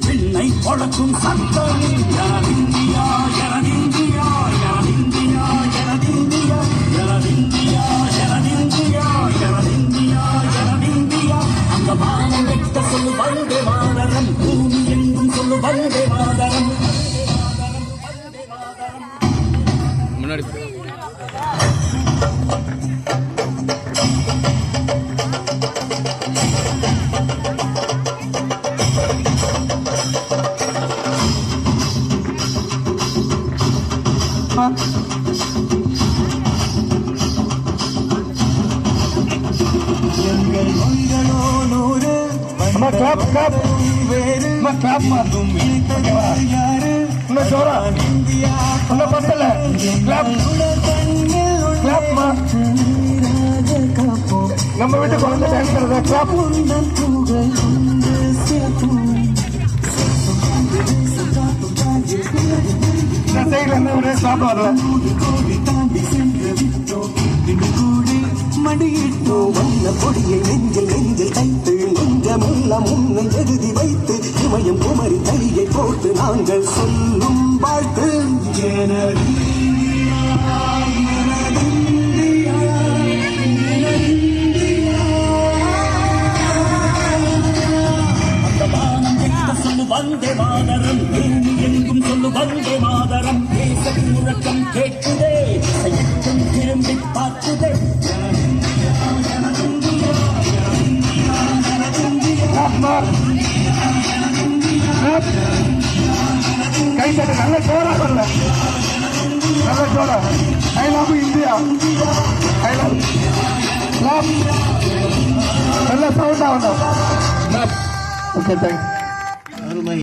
பெண்ணை கொளக்கும் சத்தம் எனதிந்தியா எனதிந்தியா எனதிந்தியா எனதிந்தியா எனதிந்தியா எனதிந்தியா எனதிந்தியா எனதிந்தியா அந்த வானம் வெட்ட சொல்லு வந்தே மாதரம் பூமி எங்கும் சொல்லு வந்தே மாதரம் முன்னாடி எங்கள் மங்களோ நூறு வேறு மாற்றும் யாரு இந்தியா நம்ம வீட்டு குழந்தை டான்ஸ் கிளாப் மடியிட்டோ வண்ண பொடியை நெஞ்சில் நெஞ்சில் தைத்து நெஞ்சமெல்லாம் உன்னை எழுதி வைத்து இமயம் குமரி கையை போட்டு நாங்கள் சொல்லும் வாழ்த்து சொல்லு வந்தே மாதரம் பூமி எங்கும் சொல்லு வந்தே மாதரம் தேச முழக்கம் கேட்குதே எட்டும் திரும்பி பார்க்குதே கை தட்டு நல்ல ஜோரா சொல்ல நல்ல ஜோரா I love India I love நல்ல சவுண்டா வந்தோம் ஓகே தேங்க்ஸ்